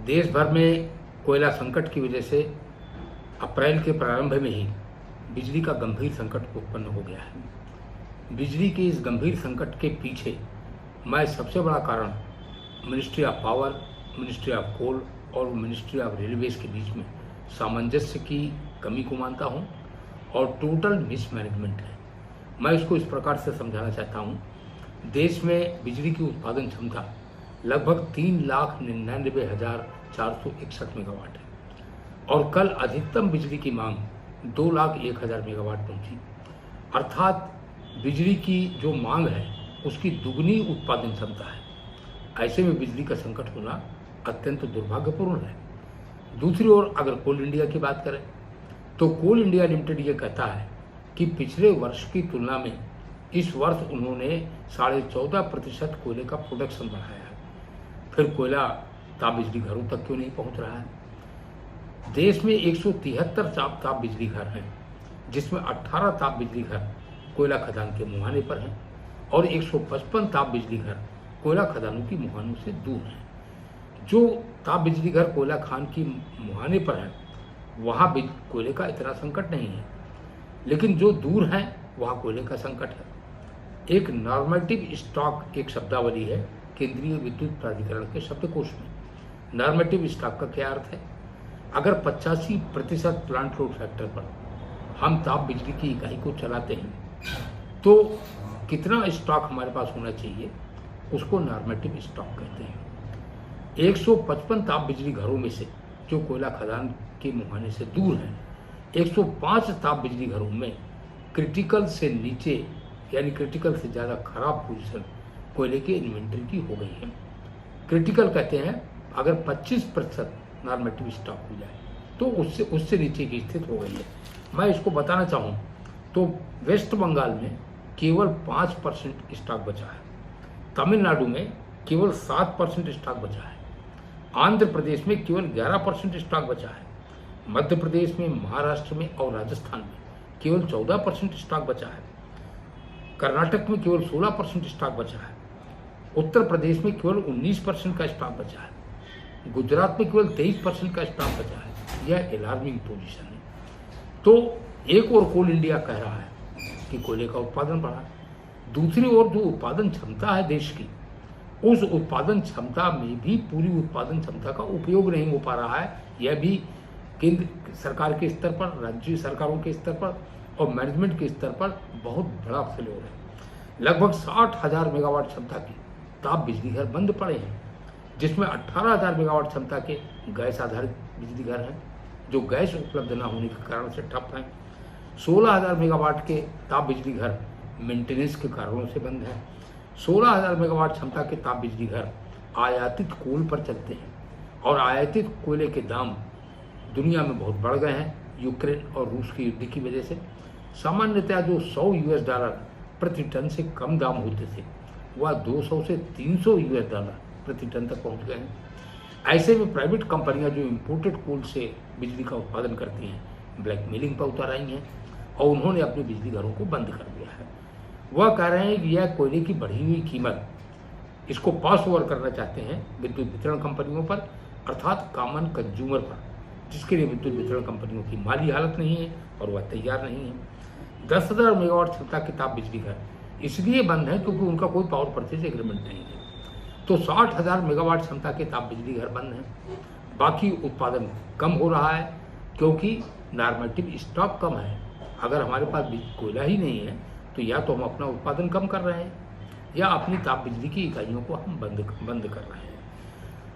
देश भर में कोयला संकट की वजह से अप्रैल के प्रारंभ में ही बिजली का गंभीर संकट उत्पन्न हो गया है। बिजली के इस गंभीर संकट के पीछे मैं सबसे बड़ा कारण ministry of power, ministry of coal और मिनिस्ट्री ऑफ रेलवेज के बीच में सामंजस्य की कमी को मानता हूँ और टोटल मिसमैनेजमेंट है। मैं इसको इस प्रकार से समझाना चाहता हूँ। देश में बिजली की उत्पादन क्षमता लगभग 3,99,461 मेगावाट है और कल अधिकतम बिजली की मांग 2,01,000 मेगावाट पहुंची। अर्थात बिजली की जो मांग है उसकी दुगनी उत्पादन क्षमता है। ऐसे में बिजली का संकट होना अत्यंत दुर्भाग्यपूर्ण है। दूसरी ओर अगर कोल इंडिया की बात करें तो कोल इंडिया लिमिटेड ये कहता है कि पिछले वर्ष की तुलना में इस वर्ष उन्होंने 14.5% कोयले का प्रोडक्शन बढ़ाया है। फिर कोयला ताप बिजली घरों तक क्यों नहीं पहुंच रहा है? देश में 173 ताप बिजली घर हैं, जिसमें 18 ताप बिजली घर कोयला खदान के मुहाने पर हैं और 155 ताप बिजली घर कोयला खदानों की मुहानों से दूर हैं। जो ताप बिजली घर कोयला खान की मुहाने पर हैं वहाँ कोयले का इतना संकट नहीं है, लेकिन जो दूर हैं वहाँ कोयले का संकट है। एक नॉर्मेटिव स्टॉक एक शब्दावली है केंद्रीय विद्युत प्राधिकरण के शब्दकोश में। नॉर्मेटिव स्टॉक का क्या अर्थ है? अगर 85% प्लांट लोड फैक्टर पर हम ताप बिजली की इकाई को चलाते हैं तो कितना स्टॉक हमारे पास होना चाहिए, उसको नॉर्मेटिव स्टॉक कहते हैं। 155 ताप बिजली घरों में से जो कोयला खदान के मुहाने से दूर हैं, 105 ताप बिजली घरों में क्रिटिकल से नीचे यानी क्रिटिकल से ज़्यादा खराब पोजीशन कोयले के इन्वेंटरी की हो गई है। क्रिटिकल कहते हैं अगर 25% नॉर्मेटिव स्टॉक हो जाए तो उससे नीचे की स्थिति हो गई है। मैं इसको बताना चाहूँ तो वेस्ट बंगाल में केवल 5% स्टॉक बचा है, तमिलनाडु में केवल 7% स्टॉक बचा है, आंध्र प्रदेश में केवल 11% स्टॉक बचा है, मध्य प्रदेश में, महाराष्ट्र में और राजस्थान में केवल 14% स्टॉक बचा है, कर्नाटक में केवल 16% स्टॉक बचा है, उत्तर प्रदेश में केवल 19% का स्टॉक बचा है, गुजरात में केवल 23% का स्टॉक बचा है। यह अलार्मिंग पोजीशन है। तो एक और कोल इंडिया कह रहा है कि कोयले का उत्पादन बढ़ा, दूसरी ओर जो उत्पादन क्षमता है देश की, उस उत्पादन क्षमता में भी पूरी उत्पादन क्षमता का उपयोग नहीं हो पा रहा है। यह भी केंद्र सरकार के स्तर पर, राज्य सरकारों के स्तर पर और मैनेजमेंट के स्तर पर बहुत बड़ा फेल्योर है। लगभग 60,000 मेगावाट क्षमता के ताप बिजली घर बंद पड़े हैं, जिसमें 18,000 मेगावाट क्षमता के गैस आधारित बिजली घर हैं जो गैस उपलब्ध न होने के कारण से ठप हैं। 16,000 मेगावाट के ताप बिजली घर मेंटेनेंस के कारणों से बंद हैं। 16,000 मेगावाट क्षमता के ताप बिजली घर आयातित कोल पर चलते हैं और आयातित कोयले के दाम दुनिया में बहुत बढ़ गए हैं यूक्रेन और रूस की युद्ध की वजह से। सामान्यतः जो $100 प्रति टन से कम दाम होते थे वह 200 से $300 प्रति टन तक पहुंच गए हैं। ऐसे में प्राइवेट कंपनियां जो इंपोर्टेड कोल से बिजली का उत्पादन करती हैं ब्लैकमेलिंग पर उतर आई हैं और उन्होंने अपने बिजली घरों को बंद कर दिया है। वह कह रहे हैं कि यह कोयले की बढ़ी हुई कीमत इसको पास ओवर करना चाहते हैं विद्युत वितरण कंपनियों पर, अर्थात कॉमन कंज्यूमर पर, जिसके लिए विद्युत वितरण कंपनियों की माली हालत नहीं है और वह तैयार नहीं है। 10,000 मेगावाट क्षमता के ताप बिजली घर इसलिए बंद है क्योंकि उनका कोई पावर परचेज एग्रीमेंट नहीं है। तो 60,000 मेगावाट क्षमता के ताप बिजली घर बंद हैं। बाकी उत्पादन कम हो रहा है क्योंकि नॉर्मेटिव स्टॉक कम है। अगर हमारे पास कोयला ही नहीं है तो या तो हम अपना उत्पादन कम कर रहे हैं या अपनी ताप बिजली की इकाइयों को हम बंद कर रहे हैं।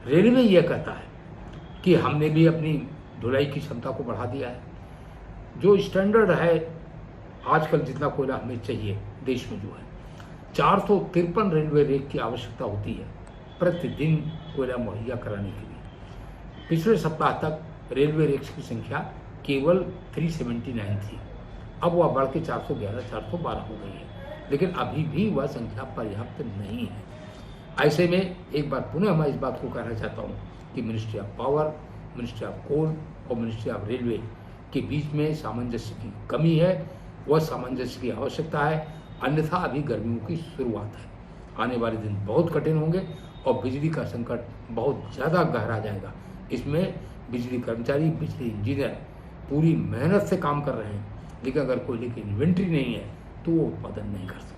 रेलवे यह कहता है कि हमने भी अपनी ढुलाई की क्षमता को बढ़ा दिया है। जो स्टैंडर्ड है आजकल जितना कोयला हमें चाहिए देश में जो है 453 रेलवे रेक की आवश्यकता होती है प्रतिदिन कोयला मुहैया कराने के लिए। पिछले सप्ताह तक रेलवे रेक्स की संख्या केवल 379 थी, अब वह बढ़ के 411-412 हो गई है, लेकिन अभी भी वह संख्या पर्याप्त नहीं है। ऐसे में एक बार पुनः मैं इस बात को कहना चाहता हूँ कि ministry of power, ministry of coal और मिनिस्ट्री ऑफ रेलवे के बीच में सामंजस्य की कमी है। वह सामंजस्य की आवश्यकता है, अन्यथा अभी गर्मियों की शुरुआत है। आने वाले दिन बहुत कठिन होंगे और बिजली का संकट बहुत ज़्यादा गहरा जाएगा। इसमें बिजली कर्मचारी, बिजली इंजीनियर पूरी मेहनत से काम कर रहे हैं, लेकिन अगर कोयले की इन्वेंट्री नहीं है तो वो उत्पादन नहीं कर सकते।